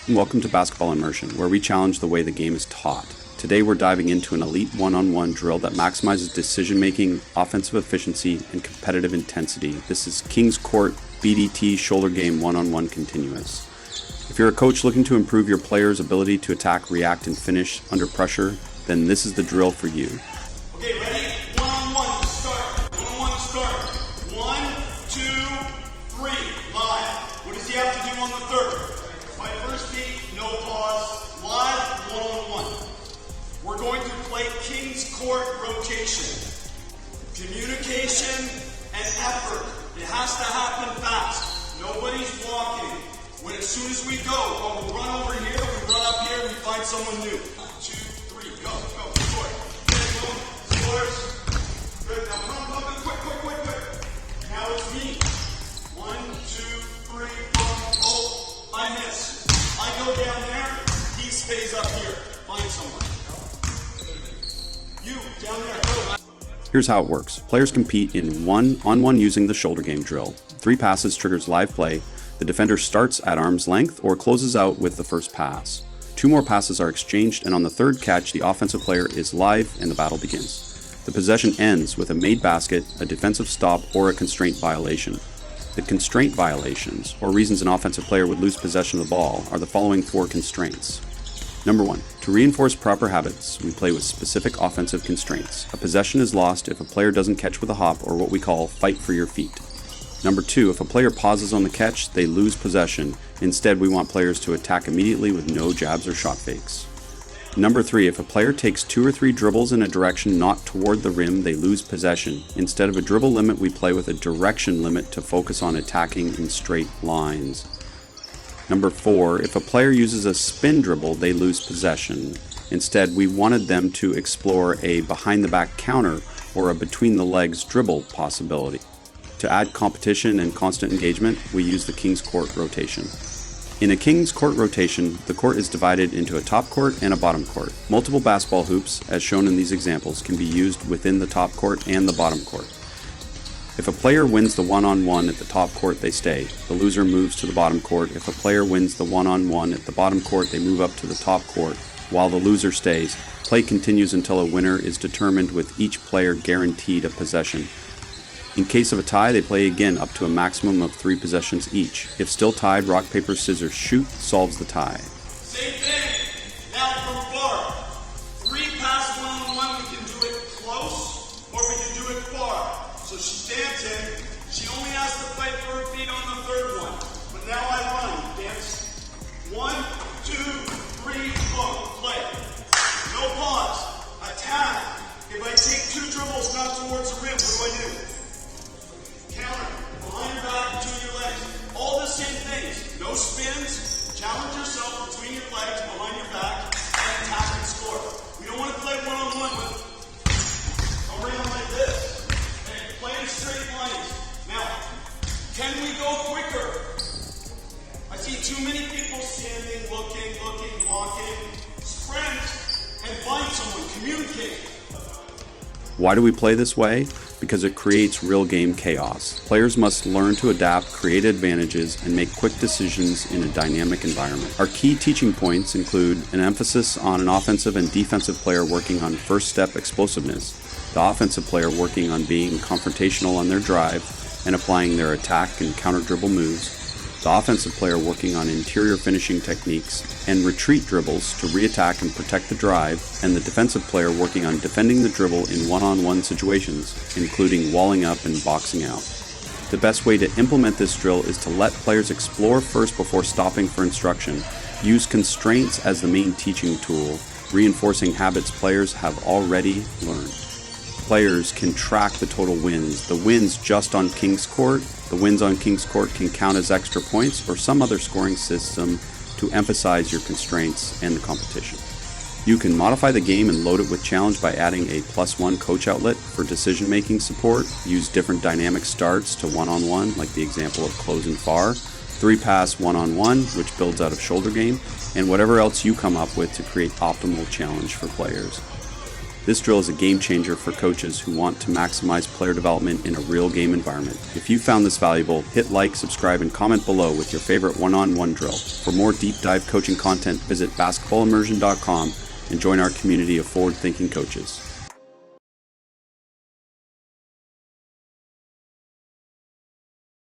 and welcome to Basketball Immersion, where we challenge the way the game is taught. Today we're diving into an elite one-on-one drill that maximizes decision-making, offensive efficiency, and competitive intensity. This is King's Court BDT Shoulder Game One-on-One Continuous. If you're a coach looking to improve your players' ability to attack, react, and finish under pressure, then this is the drill for you. Okay, ready? One-on-one to start. One-on-one to start. 1, 2, 3, live. What does he have to do on the third? My first beat, no pause, live, one-on-one. We're going to play King's Court rotation. Communication and effort. It has to happen fast. Nobody's walking. As soon as we go, when we run over here, we run up here, we find someone new. 1, 2, 3, go, score. Get it going, scores. Good, now pump it, quick. Now it's me. 1, 2, 3, pump, oh, I miss. I go down there, he stays up here. Find someone. You, down there, go. Here's how it works. Players compete in one-on-one using the shoulder game drill. 3 passes triggers live play. The defender starts at arm's length or closes out with the first pass. 2 more passes are exchanged, and on the third catch, the offensive player is live and the battle begins. The possession ends with a made basket, a defensive stop, or a constraint violation. The constraint violations, or reasons an offensive player would lose possession of the ball, are the following 4 constraints. Number 1. To reinforce proper habits, we play with specific offensive constraints. A possession is lost if a player doesn't catch with a hop, or what we call fight for your feet. Number 2, if a player pauses on the catch, they lose possession. Instead, we want players to attack immediately with no jabs or shot fakes. Number 3, if a player takes 2 or 3 dribbles in a direction not toward the rim, they lose possession. Instead of a dribble limit, we play with a direction limit to focus on attacking in straight lines. Number 4, if a player uses a spin dribble, they lose possession. Instead, we wanted them to explore a behind-the-back counter or a between-the-legs dribble possibility. To add competition and constant engagement, we use the King's Court rotation. In a King's Court rotation, the court is divided into a top court and a bottom court. Multiple basketball hoops, as shown in these examples, can be used within the top court and the bottom court. If a player wins the one-on-one at the top court, they stay. The loser moves to the bottom court. If a player wins the one-on-one at the bottom court, they move up to the top court, while the loser stays. Play continues until a winner is determined, with each player guaranteed a possession. In case of a tie, they play again up to a maximum of 3 possessions each. If still tied, rock, paper, scissors, shoot solves the tie. Same thing. Now from far. 3 pass one-on-one, we can do it close or we can do it far. So she stands in. She only has to fight for her feet on the third one. But now I run. Dance. 1, 2, 3, boom. Play. No pause. Attack. If I take 2 dribbles not towards the rim, what do? Counter, behind your back, between your legs. All the same things. No spins. Challenge yourself between your legs, behind your back, and attack and score. We don't want to play one-on-one with around like this. And play in straight lines. Now, can we go quicker? I see too many people standing, looking, walking. Sprint and find someone. Communicate. Why do we play this way? Because it creates real game chaos. Players must learn to adapt, create advantages, and make quick decisions in a dynamic environment. Our key teaching points include an emphasis on an offensive and defensive player working on first step explosiveness, the offensive player working on being confrontational on their drive and applying their attack and counter dribble moves, the offensive player working on interior finishing techniques and retreat dribbles to re-attack and protect the drive, and the defensive player working on defending the dribble in one-on-one situations, including walling up and boxing out. The best way to implement this drill is to let players explore first before stopping for instruction. Use constraints as the main teaching tool, reinforcing habits players have already learned. Players can track the total wins. The wins just on King's Court. The wins on King's Court can count as extra points or some other scoring system to emphasize your constraints and the competition. You can modify the game and load it with challenge by adding a +1 coach outlet for decision-making support. Use different dynamic starts to one-on-one, like the example of close and far. 3-pass one-on-one, which builds out of shoulder game, and whatever else you come up with to create optimal challenge for players. This drill is a game changer for coaches who want to maximize player development in a real game environment. If you found this valuable, hit like, subscribe, and comment below with your favorite one-on-one drill. For more deep dive coaching content, visit basketballimmersion.com and join our community of forward-thinking coaches.